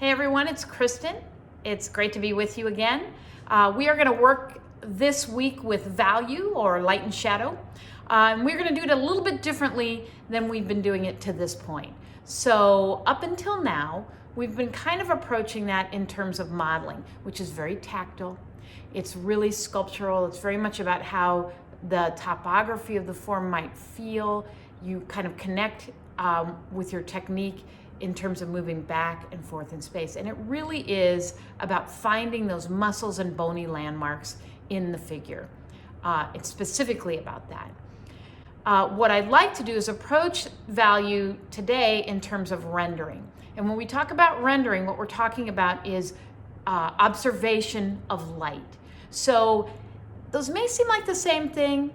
Hey everyone, it's Kristen. It's great to be with you again. We are going to work this week with value or light and shadow. And we're going to do it a little bit differently than we've been doing it to this point. So up until now, we've been kind of approaching that in terms of modeling, which is very tactile. It's really sculptural. It's very much about how the topography of the form might feel. You kind of connect with your technique in terms of moving back and forth in space. And it really is about finding those muscles and bony landmarks in the figure. It's specifically about that. What I'd like to do is approach value today in terms of rendering. And when we talk about rendering, what we're talking about is observation of light. So those may seem like the same thing,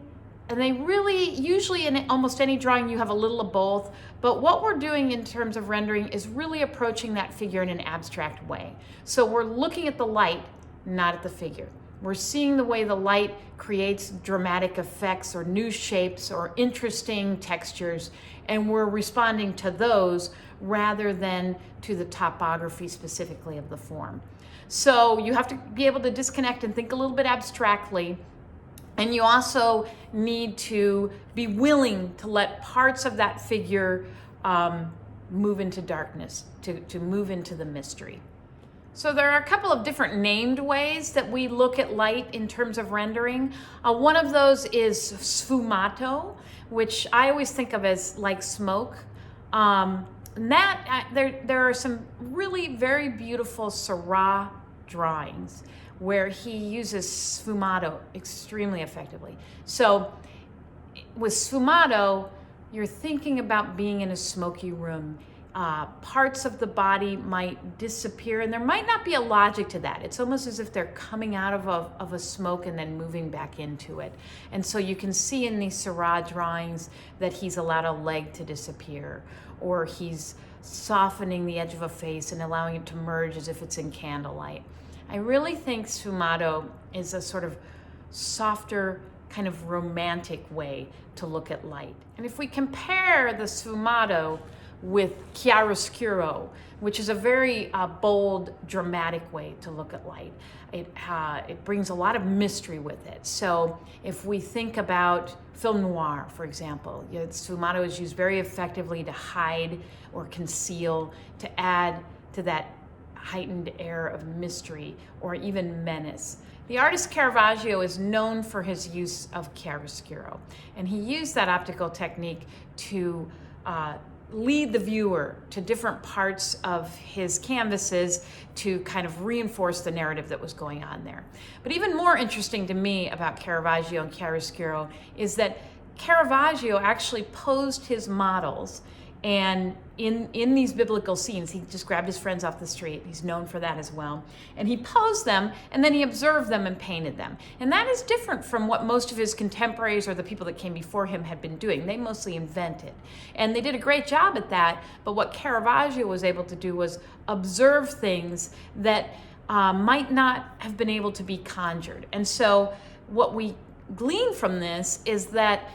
and they really, usually in almost any drawing you have a little of both, but what we're doing in terms of rendering is really approaching that figure in an abstract way. So we're looking at the light, not at the figure. We're seeing the way the light creates dramatic effects or new shapes or interesting textures, and we're responding to those rather than to the topography specifically of the form. So you have to be able to disconnect and think a little bit abstractly. And you also need to be willing to let parts of that figure move into darkness, to move into the mystery. So there are a couple of different named ways that we look at light in terms of rendering. One of those is sfumato, which I always think of as like smoke. There are some really very beautiful Seurat drawings where he uses sfumato extremely effectively. So with sfumato, you're thinking about being in a smoky room. Parts of the body might disappear, and there might not be a logic to that. It's almost as if they're coming out of a smoke and then moving back into it. And so you can see in these Seurat drawings that he's allowed a leg to disappear, or he's softening the edge of a face and allowing it to merge as if it's in candlelight. I really think sfumato is a sort of softer, kind of romantic way to look at light. And if we compare the sfumato with chiaroscuro, which is a very bold, dramatic way to look at light, it brings a lot of mystery with it. So if we think about film noir, for example, sfumato is used very effectively to hide or conceal, to add to that heightened air of mystery or even menace. The artist Caravaggio is known for his use of chiaroscuro, and he used that optical technique to lead the viewer to different parts of his canvases to kind of reinforce the narrative that was going on there. But even more interesting to me about Caravaggio and chiaroscuro is that Caravaggio actually posed his models, and in these biblical scenes, he just grabbed his friends off the street. He's known for that as well. And he posed them, and then he observed them and painted them. And that is different from what most of his contemporaries or the people that came before him had been doing. They mostly invented. And they did a great job at that, but what Caravaggio was able to do was observe things that might not have been able to be conjured. And so what we glean from this is that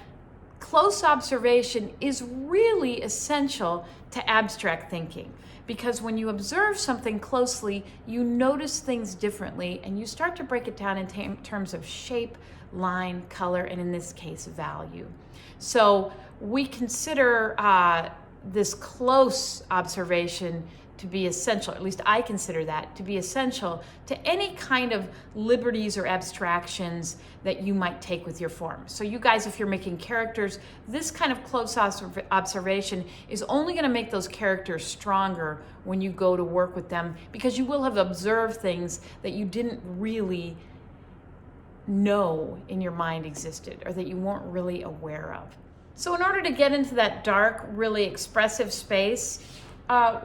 close observation is really essential to abstract thinking, because when you observe something closely, you notice things differently, and you start to break it down in terms of shape, line, color, and in this case, value. So we consider this close observation to be essential, at least I consider that to be essential to any kind of liberties or abstractions that you might take with your form. So you guys, if you're making characters, this kind of close observation is only going to make those characters stronger when you go to work with them, because you will have observed things that you didn't really know in your mind existed, or that you weren't really aware of. So in order to get into that dark, really expressive space,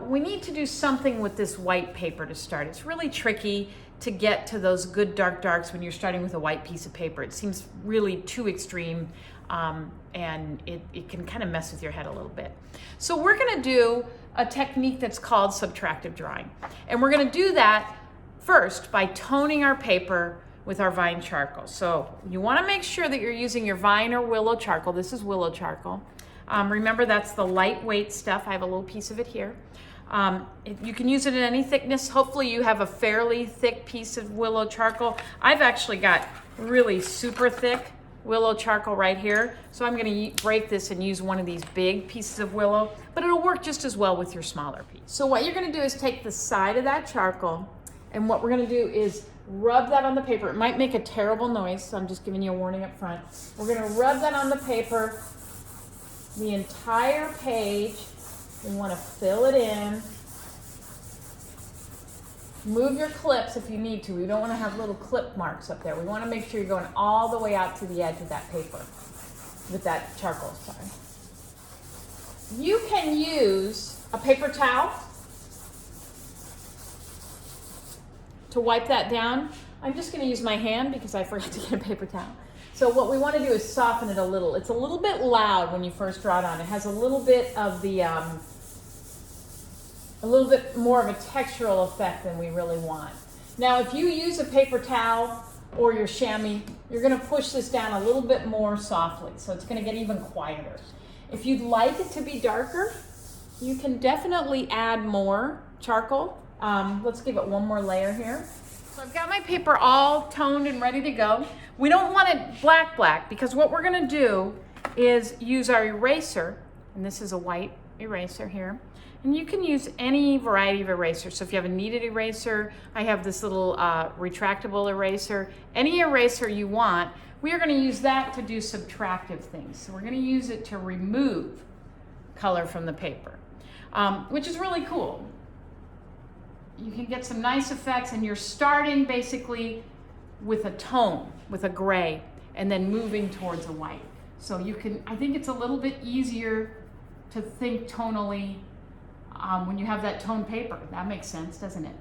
we need to do something with this white paper to start. It's really tricky to get to those good darks when you're starting with a white piece of paper. It seems really too extreme, and it can kind of mess with your head a little bit. So we're going to do a technique that's called subtractive drawing. And we're going to do that first by toning our paper with our vine charcoal. So you want to make sure that you're using your vine or willow charcoal. This is willow charcoal. Remember, that's the lightweight stuff. I have a little piece of it here. You can use it in any thickness. Hopefully you have a fairly thick piece of willow charcoal. I've actually got really super thick willow charcoal right here. So I'm gonna break this and use one of these big pieces of willow, but it'll work just as well with your smaller piece. So what you're gonna do is take the side of that charcoal, and what we're gonna do is rub that on the paper. It might make a terrible noise, so I'm just giving you a warning up front. We're gonna rub that on the paper, the entire page. We wanna fill it in. Move your clips if you need to. We don't want to have little clip marks up there. We want to make sure you're going all the way out to the edge of that paper with that charcoal, sorry. You can use a paper towel to wipe that down. I'm just going to use my hand because I forgot to get a paper towel. So what we want to do is soften it a little. It's a little bit loud when you first draw it on. It has a little bit of the a little bit more of a textural effect than we really want. Now, if you use a paper towel or your chamois, you're gonna push this down a little bit more softly, so it's gonna get even quieter. If you'd like it to be darker, you can definitely add more charcoal. Let's give it one more layer here. So I've got my paper all toned and ready to go. We don't want it black, because what we're gonna do is use our eraser, and this is a white eraser here. And you can use any variety of eraser. So if you have a kneaded eraser, I have this little retractable eraser. Any eraser you want, we are going to use that to do subtractive things. So we're going to use it to remove color from the paper, which is really cool. You can get some nice effects, and you're starting basically with a tone, with a gray, and then moving towards a white. So you can, I think it's a little bit easier to think tonally when you have that toned paper. That makes sense, doesn't it?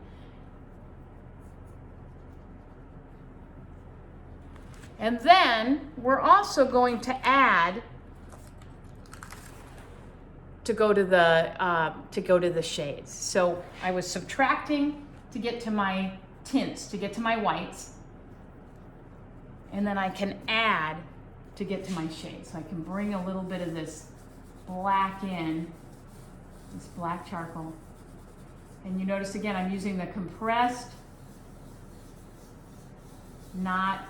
And then we're also going to add to go to the shades. So I was subtracting to get to my tints, to get to my whites, and then I can add to get to my shades. So I can bring a little bit of this black in, this black charcoal. And you notice again, I'm using the compressed, not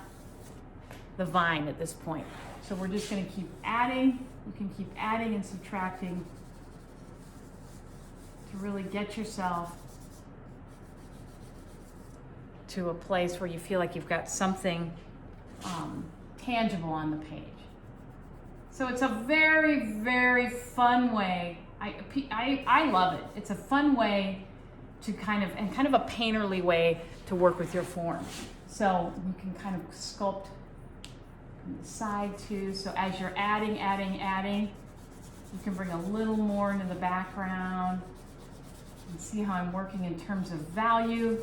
the vine at this point. So we're just going to keep adding. You can keep adding and subtracting to really get yourself to a place where you feel like you've got something tangible on the page. So it's a very, very fun way. I love it. It's a fun way to kind of a painterly way to work with your form. So you can kind of sculpt from the side too. So as you're adding, you can bring a little more into the background and see how I'm working in terms of value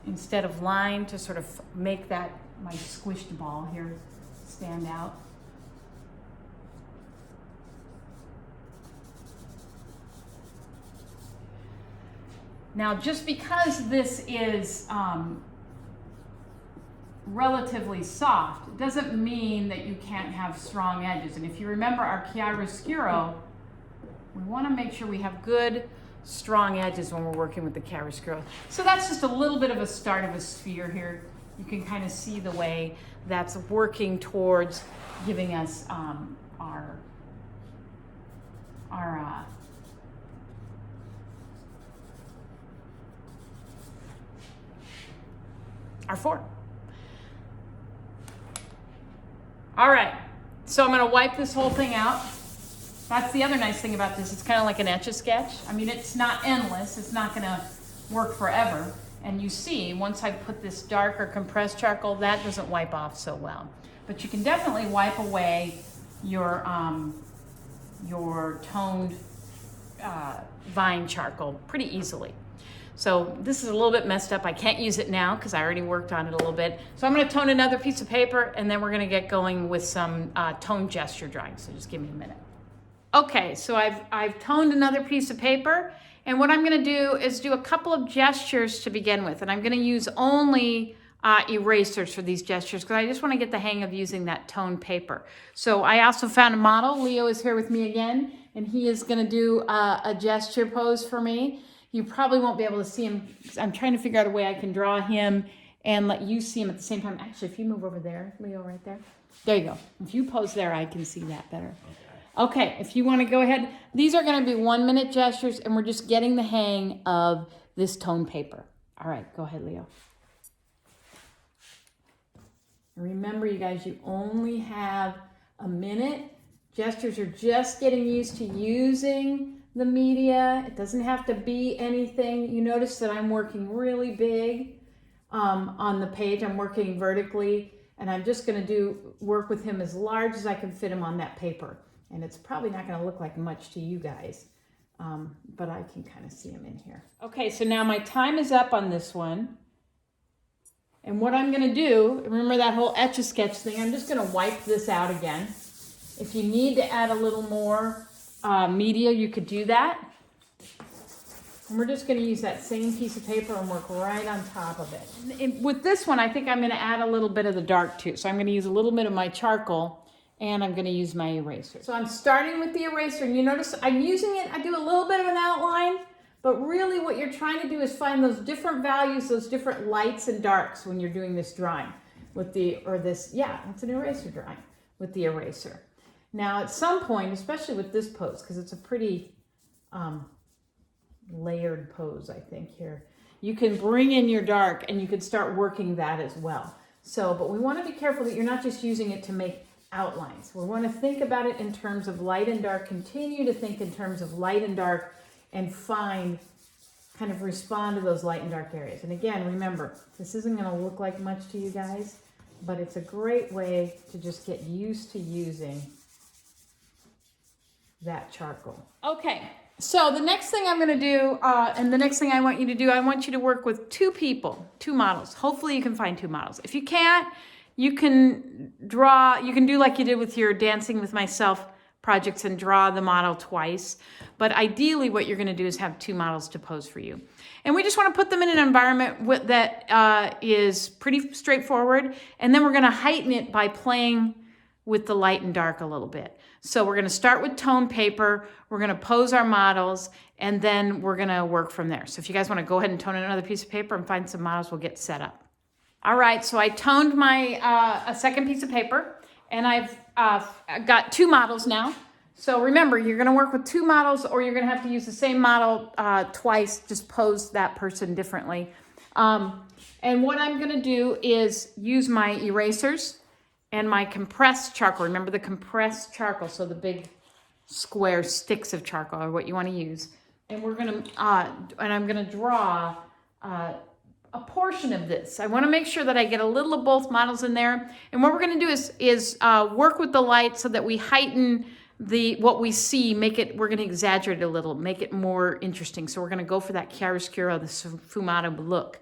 instead of line to sort of make that, my squished ball here, stand out. Now, just because this is relatively soft, it doesn't mean that you can't have strong edges. And if you remember our chiaroscuro, we want to make sure we have good, strong edges when we're working with the chiaroscuro. So that's just a little bit of a start of a sphere here. You can kind of see the way that's working towards giving us our form. All right, so I'm going to wipe this whole thing out. That's the other nice thing about this. It's kind of like an Etch-a-Sketch. I mean, it's not endless. It's not going to work forever. And you see, once I put this darker compressed charcoal, that doesn't wipe off so well. But you can definitely wipe away your toned vine charcoal pretty easily. So this is a little bit messed up. I can't use it now because I already worked on it a little bit. So I'm going to tone another piece of paper, and then we're going to get going with some tone gesture drawing. So just give me a minute. Okay, so I've toned another piece of paper, and what I'm going to do is do a couple of gestures to begin with, and I'm going to use only erasers for these gestures because I just want to get the hang of using that toned paper. So I also found a model. Leo is here with me again, and he is going to do a gesture pose for me. You probably won't be able to see him. I'm trying to figure out a way I can draw him and let you see him at the same time. Actually, if you move over there, Leo, right there. There you go. If you pose there, I can see that better. Okay, if you want to go ahead. These are going to be 1-minute gestures, and we're just getting the hang of this toned paper. All right, go ahead, Leo. Remember, you guys, you only have a minute. Gestures are just getting used to using the media. It doesn't have to be anything. You notice that I'm working really big on the page. I'm working vertically, and I'm just going to work with him as large as I can fit him on that paper. And it's probably not going to look like much to you guys, but I can kind of see him in here. Okay, so now my time is up on this one. And what I'm going to do, remember that whole Etch-a-Sketch thing, I'm just going to wipe this out again. If you need to add a little more media, you could do that. And we're just going to use that same piece of paper and work right on top of it. And with this one, I think I'm going to add a little bit of the dark too. So I'm going to use a little bit of my charcoal, and I'm going to use my eraser. So I'm starting with the eraser, and you notice I'm using it, I do a little bit of an outline. But really what you're trying to do is find those different values, those different lights and darks when you're doing this drawing with it's an eraser drawing with the eraser. Now at some point, especially with this pose, because it's a pretty layered pose, I think here, you can bring in your dark and you can start working that as well. So, but we want to be careful that you're not just using it to make outlines. We want to think about it in terms of light and dark, continue to think in terms of light and dark, and respond to those light and dark areas. And again, remember, this isn't going to look like much to you guys, but it's a great way to just get used to using that charcoal. Okay, so the next thing I'm going to do, and the next thing I want you to do, I want you to work with 2 people, 2 models. Hopefully you can find 2 models. If you can't, you can do like you did with your Dancing with Myself projects and draw the model twice. But ideally what you're going to do is have 2 models to pose for you. And we just want to put them in an environment that is pretty straightforward. And then we're going to heighten it by playing with the light and dark a little bit. So we're going to start with toned paper. We're going to pose our models, and then we're going to work from there. So if you guys want to go ahead and tone another piece of paper and find some models, we'll get set up. All right, so I toned my a second piece of paper, and I've got 2 models now. So remember, you're going to work with 2 models, or you're going to have to use the same model twice, just pose that person differently. And what I'm going to do is use my erasers and my compressed charcoal. Remember the compressed charcoal, so the big square sticks of charcoal are what you want to use. And we're going to, and I'm going to draw a portion of this. I want to make sure that I get a little of both models in there. And what we're going to do is work with the light so that we heighten what we see, we're going to exaggerate it a little, make it more interesting. So we're going to go for that chiaroscuro, the sfumato look.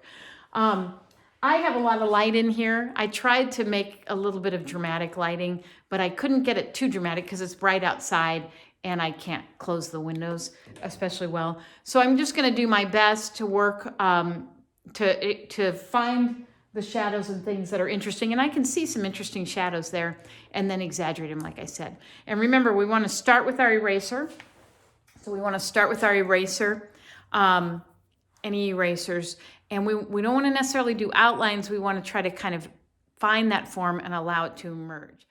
I have a lot of light in here. I tried to make a little bit of dramatic lighting, but I couldn't get it too dramatic because it's bright outside and I can't close the windows especially well. So I'm just going to do my best to work to find the shadows and things that are interesting. And I can see some interesting shadows there and then exaggerate them, like I said. And remember, we want to start with our eraser. So we want to start with our eraser, any erasers. And we don't want to necessarily do outlines. We want to try to kind of find that form and allow it to emerge.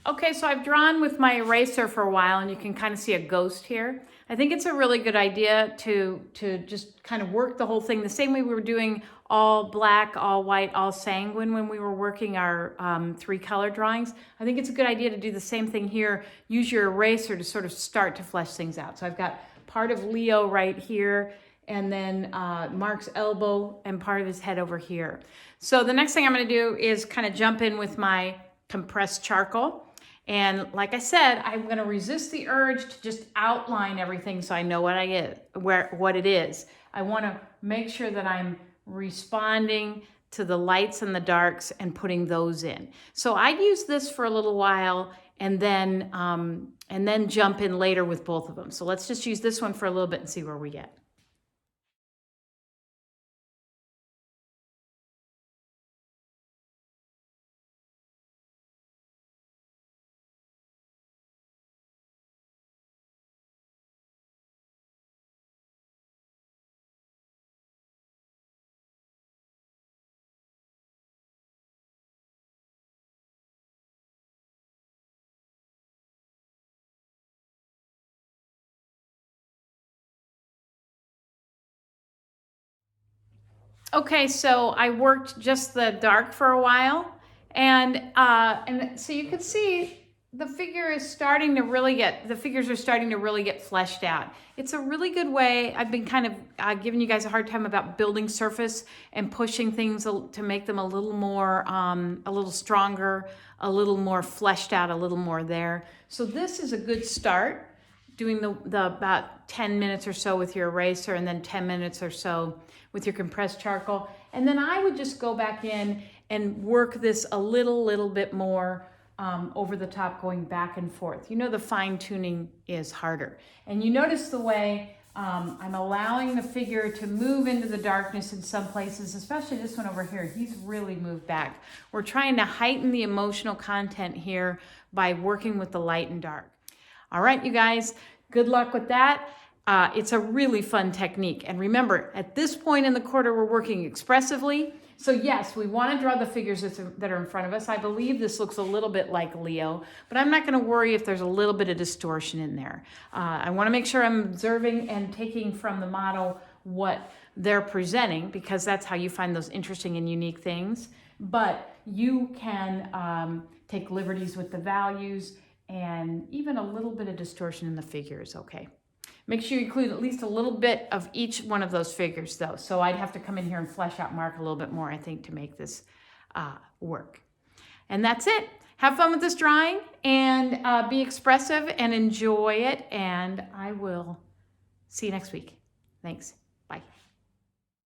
Okay, so I've drawn with my eraser for a while, and you can kind of see a ghost here. I think it's a really good idea to just kind of work the whole thing the same way we were doing all black, all white, all sanguine when we were working our 3-color drawings. I think it's a good idea to do the same thing here. Use your eraser to sort of start to flesh things out. So I've got part of Leo right here, and then Mark's elbow and part of his head over here. So the next thing I'm going to do is kind of jump in with my compressed charcoal. And like I said, I'm going to resist the urge to just outline everything so I know what what it is. I want to make sure that I'm responding to the lights and the darks and putting those in. So I use this for a little while and then jump in later with both of them. So let's just use this one for a little bit and see where we get. Okay, so I worked just the dark for a while, and so you can see the figures are starting to really get fleshed out. It's a really good way. I've been kind of giving you guys a hard time about building surface and pushing things to make them a little more, a little stronger, a little more fleshed out, a little more there. So this is a good start, doing the about 10 minutes or so with your eraser, and then 10 minutes or so with your compressed charcoal. And then I would just go back in and work this a little bit more over the top, going back and forth. You know, the fine tuning is harder. And you notice the way I'm allowing the figure to move into the darkness in some places, especially this one over here. He's really moved back. We're trying to heighten the emotional content here by working with the light and dark. All right, you guys, good luck with that. It's a really fun technique. And remember, at this point in the quarter, we're working expressively. So yes, we want to draw the figures that are in front of us. I believe this looks a little bit like Leo, but I'm not going to worry if there's a little bit of distortion in there. I want to make sure I'm observing and taking from the model what they're presenting, because that's how you find those interesting and unique things. But you can take liberties with the values, and even a little bit of distortion in the figure is okay. Make sure you include at least a little bit of each one of those figures though. So I'd have to come in here and flesh out Mark a little bit more, I think, to make this work. And that's it. Have fun with this drawing, and be expressive and enjoy it. And I will see you next week. Thanks. Bye.